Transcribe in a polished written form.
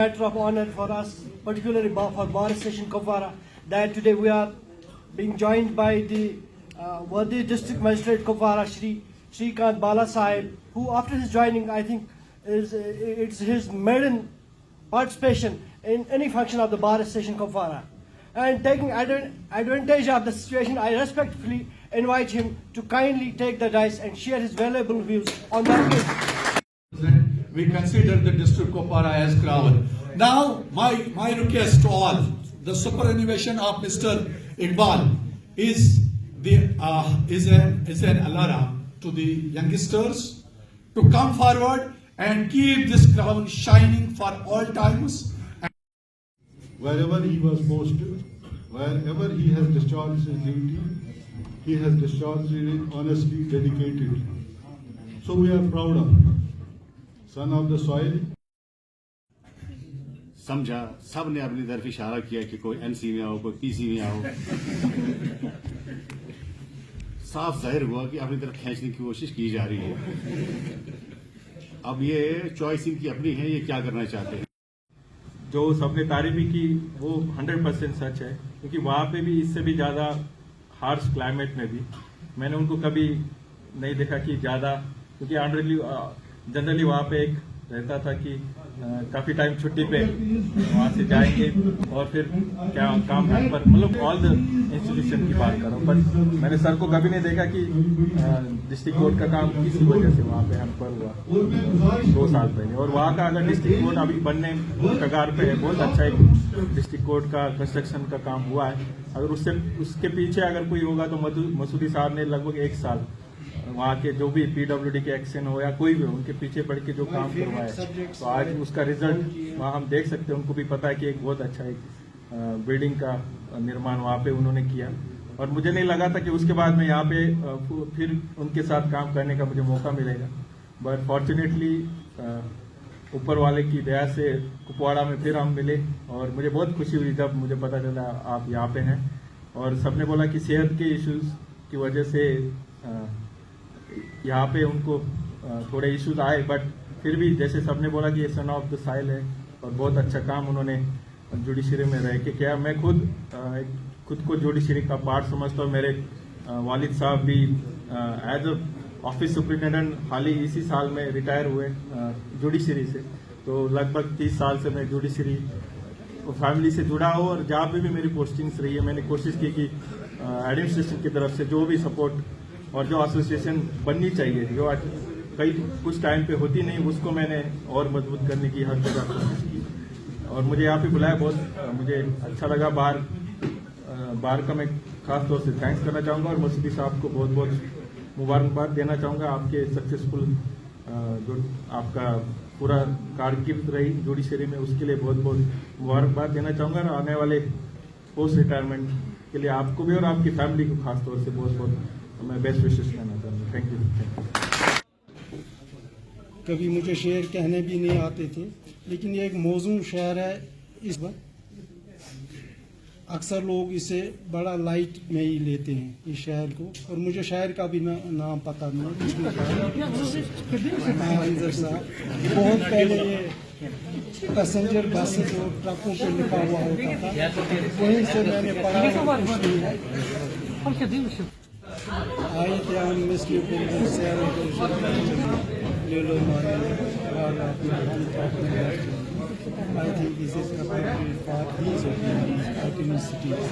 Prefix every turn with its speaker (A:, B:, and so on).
A: Matter of honor for us, particularly for Bar Station Kupwara, that today we are being joined by the worthy District Magistrate Kupwara, Shri Shrikant Bala Sahib, who after his joining, I think, it's his maiden participation in any function of the Bar Station Kupwara. And taking advantage of the situation, I respectfully invite him to kindly take the dice and share his valuable views on that case.
B: We consider the district Kupwara as crown. Now, my request to all, the superannuation of Mr. Iqbal is an alarm to the youngsters to come forward and keep this crown shining for all times.
C: Wherever he was posted, wherever he has discharged his duty, he has discharged it honestly, dedicatedly. So we are proud of him. Son of the soil.
D: समझा, सब ने अपनी तरफ इशारा किया कि कोई NC में आओ, कोई पीसी में आओ। साफ जाहिर हुआ कि अपनी तरफ खींचने की कोशिश की जा रही है। अब ये चॉइस इनकी अपनी है, ये क्या करना चाहते हैं।
E: जो सबने तारीफी की वो 100% सच है, क्योंकि वहाँ पे भी इससे भी ज़्यादा हार्श क्लाइमेट में भी मैंने उनको कभी नहीं देखा कि ज़्यादा, क्योंकि जनरली वहाँ पे एक रहता था कि काफ़ी टाइम छुट्टी पे वहाँ से जाएंगे और फिर क्या काम पर, मतलब ऑल द इंस्टीट्यूशन की बात कर रहा हूँ, पर मैंने सर को कभी नहीं देखा कि डिस्ट्रिक्ट कोर्ट का काम किसी वजह से वहाँ पे हम पर हुआ 2 साल पहले। और वहाँ का अगर डिस्ट्रिक्ट कोर्ट अभी बनने कगार पे है, बहुत अच्छा एक डिस्ट्रिक्ट कोर्ट का कंस्ट्रक्शन का काम हुआ है। अगर उसके पीछे अगर कोई होगा तो मसूदी साहब ने लगभग 1 साल वहाँ के जो भी पीडब्ल्यूडी के एक्शन हो या कोई भी हो, उनके पीछे पड़ के जो काम करवाया है, तो आज उसका रिजल्ट वहाँ हम देख सकते हैं। उनको भी पता है कि एक बहुत अच्छा एक बिल्डिंग का निर्माण वहाँ पे उन्होंने किया, और मुझे नहीं लगा था कि उसके बाद में यहाँ पे फिर उनके साथ काम करने का मुझे मौका मिलेगा। बट फॉर्चुनेटली ऊपर वाले की दया से कुपवाड़ा में फिर हम मिले, और मुझे बहुत खुशी हुई जब मुझे पता चला आप यहाँ पे हैं। और सबने बोला कि सेहत के इश्यूज की वजह से यहाँ पे उनको थोड़े इश्यूज आए, बट फिर भी जैसे सबने बोला कि ये सन ऑफ द साइल है और बहुत अच्छा काम उन्होंने जुडिशरी में रह के किया। मैं खुद को जुडिशरी का पार्ट समझता हूँ। मेरे वालिद साहब भी एज अ ऑफिस सुपरिटेंडेंट हाल ही इसी साल में रिटायर हुए जुडिशरी से, तो लगभग 30 साल से मैं जुडिशरी फैमिली से जुड़ा हूँ। और जहाँ पे भी मेरी पोस्टिंग्स रही है, मैंने कोशिश की कि एडमिनिस्ट्रेशन की तरफ से जो भी सपोर्ट और जो एसोसिएशन बननी चाहिए, जो कुछ टाइम पे होती नहीं, उसको मैंने और मजबूत करने की हर जगह कोशिश की। और मुझे यहाँ पे बुलाया, बहुत मुझे अच्छा लगा। बार का मैं खास तौर से थैंक्स करना चाहूँगा, और मसूदी साहब को बहुत बहुत मुबारकबाद देना चाहूँगा। आपके सक्सेसफुल जो आपका पूरा कारकिर्द रही जुडिशरी में, उसके लिए बहुत बहुत मुबारकबाद देना चाहूँगा। और आने वाले पोस्ट रिटायरमेंट के लिए आपको भी और आपकी फैमिली को खास तौर से बहुत बहुत मैं बेस्ट विशेष कहना चाहूँगा। Thank you.
F: कभी मुझे शेर कहने भी नहीं आते थे, लेकिन ये एक मौजूद शेर है। इस पर अक्सर लोग इसे बड़ा लाइट में ही लेते हैं इस शहर को, और मुझे शहर का भी नाम पता नहीं। बहुत पहले ये पैसेंजर बसेस और ट्रकों पर लिखा हुआ होता था, वहीं से मैंने पढ़ा। आए थे हम मिस्र को ले लो माने वाला I think this is appropriate for these cities.